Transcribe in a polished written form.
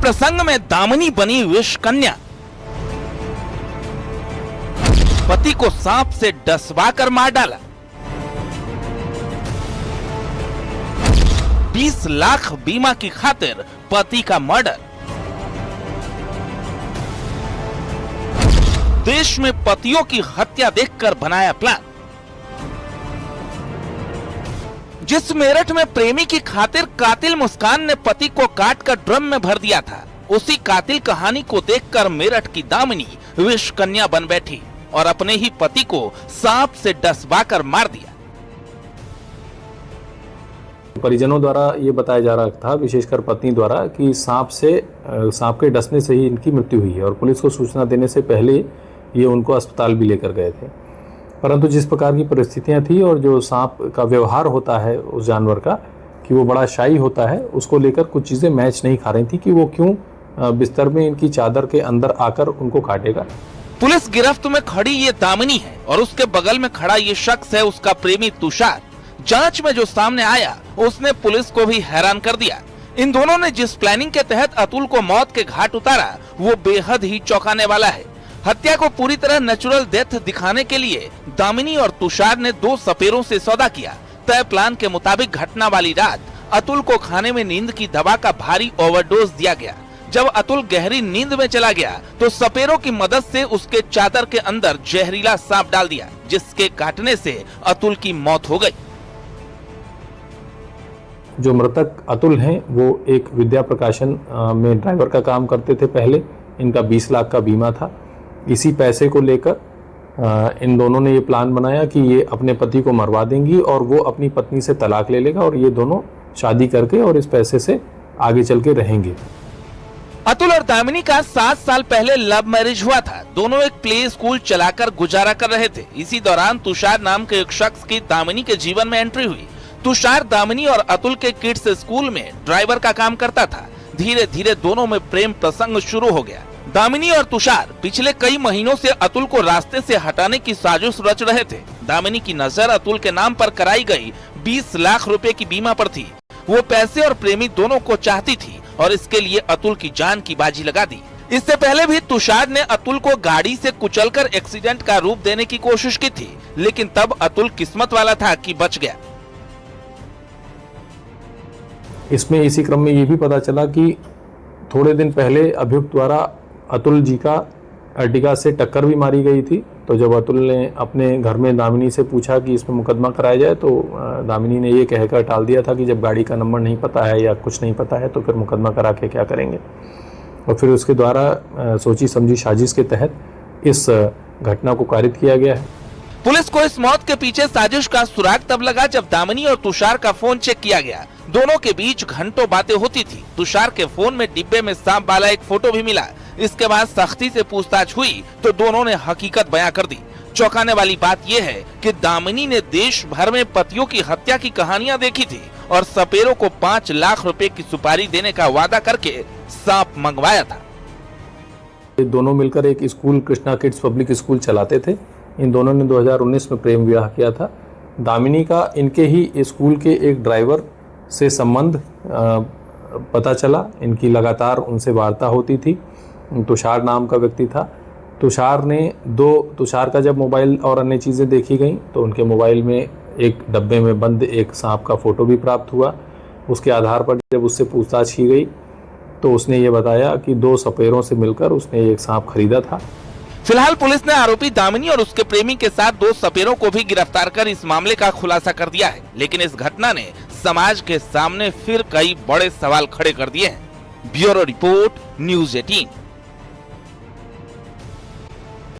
प्रसंग में दामिनी बनी विष कन्या। पति को सांप से डसवाकर मार डाला। 20 लाख बीमा की खातिर पति का मर्डर। देश में पतियों की हत्या देखकर बनाया प्लान। जिस मेरठ में प्रेमी की खातिर कातिल मुस्कान ने पति को काटकर ड्रम में भर दिया था, उसी कातिल कहानी को देखकर मेरठ की दामिनी विष कन्या बन बैठी और अपने ही पति को सांप से डसवाकर मार दिया। परिजनों द्वारा ये बताया जा रहा था, विशेषकर पत्नी द्वारा, कि सांप के डसने से ही इनकी मृत्यु हुई है और पुलिस को सूचना देने से पहले ये उनको अस्पताल भी लेकर गए थे। परंतु जिस प्रकार की परिस्थितियां थी और जो सांप का व्यवहार होता है उस जानवर का, कि वो बड़ा शाई होता है, उसको लेकर कुछ चीज़ें मैच नहीं खा रही थी कि वो क्यों बिस्तर में इनकी चादर के अंदर आकर उनको काटेगा। पुलिस गिरफ्त में खड़ी ये दामिनी है और उसके बगल में खड़ा ये शख्स है उसका प्रेमी तुषार। जांच में जो सामने आया उसने पुलिस को भी हैरान कर दिया। इन दोनों ने जिस प्लानिंग के तहत अतुल को मौत के घाट उतारा वो बेहद ही चौंकाने वाला है। हत्या को पूरी तरह नेचुरल डेथ दिखाने के लिए दामिनी और तुषार ने 2 सपेरों से सौदा किया। तय प्लान के मुताबिक घटना वाली रात अतुल को खाने में नींद की दवा का भारी ओवरडोज दिया गया। जब अतुल गहरी नींद में चला गया तो सपेरों की मदद से उसके चादर के अंदर जहरीला सांप डाल दिया, जिसके काटने से अतुल की मौत हो गई। जो मृतक अतुल हैं वो एक विद्या प्रकाशन में ड्राइवर का काम करते थे पहले। इनका 20 लाख का बीमा था। इसी पैसे को लेकर इन दोनों ने ये प्लान बनाया कि ये अपने पति को मरवा देंगी और वो अपनी पत्नी से तलाक ले लेगा और ये दोनों शादी करके और इस पैसे से आगे चल के रहेंगे। अतुल और दामिनी का 7 साल पहले लव मैरिज हुआ था। दोनों एक प्ले स्कूल चलाकर गुजारा कर रहे थे। इसी दौरान तुषार नाम के एक शख्स की दामिनी के जीवन में एंट्री हुई। तुषार दामिनी और अतुल के किड्स स्कूल में ड्राइवर का काम करता था। धीरे धीरे दोनों में प्रेम प्रसंग शुरू हो गया। दामिनी और तुषार पिछले कई महीनों से अतुल को रास्ते से हटाने की साजिश रच रहे थे। दामिनी की नजर अतुल के नाम पर कराई गई 20 लाख रुपए की बीमा पर थी। वो पैसे और प्रेमी दोनों को चाहती थी और इसके लिए अतुल की जान की बाजी लगा दी। इससे पहले भी तुषार ने अतुल को गाड़ी से कुचलकर एक्सीडेंट का रूप देने की कोशिश की थी, लेकिन तब अतुल किस्मत वाला था कि बच गया। इसमें इसी क्रम में ये भी पता चला कि थोड़े दिन पहले अभियुक्त द्वारा अतुल जी का अर्टिगा से टक्कर भी मारी गई थी। तो जब अतुल ने अपने घर में दामिनी से पूछा कि इसमें मुकदमा कराया जाए तो दामिनी ने ये कहकर टाल दिया था कि जब गाड़ी का नंबर नहीं पता है या कुछ नहीं पता है तो फिर मुकदमा करा के क्या करेंगे। और फिर उसके द्वारा सोची समझी साजिश के तहत इस घटना को कारित किया गया है। पुलिस को इस मौत के पीछे साजिश का सुराग तब लगा जब दामिनी और तुषार का फोन चेक किया गया। दोनों के बीच घंटों बातें होती थी। तुषार के फोन में डिब्बे में सांप वाला एक फोटो भी मिला। इसके बाद सख्ती से पूछताछ हुई तो दोनों ने हकीकत बयां कर दी। चौंकाने वाली बात यह है कि दामिनी ने देश भर में पतियों की हत्या की कहानियां देखी थी और सपेरों को 5 लाख रुपए की सुपारी देने का वादा करके सांप मंगवाया था। दोनों मिलकर एक school, Krishna kids public school चलाते थे। इन दोनों ने 2019 में प्रेम विवाह किया था। दामिनी का इनके ही स्कूल के एक ड्राइवर से संबंध पता चला। इनकी लगातार उनसे वार्ता होती थी। तुषार नाम का व्यक्ति था। तुषार का जब मोबाइल और अन्य चीज़ें देखी गई तो उनके मोबाइल में एक डब्बे में बंद एक सांप का फोटो भी प्राप्त हुआ। उसके आधार पर जब उससे पूछताछ की गई तो उसने ये बताया कि 2 सपेरों से मिलकर उसने एक सांप खरीदा था। फिलहाल पुलिस ने आरोपी दामिनी और उसके प्रेमी के साथ 2 सपेरों को भी गिरफ्तार कर इस मामले का खुलासा कर दिया है। लेकिन इस घटना ने समाज के सामने फिर कई बड़े सवाल खड़े कर दिए हैं। Bureau report, news 18।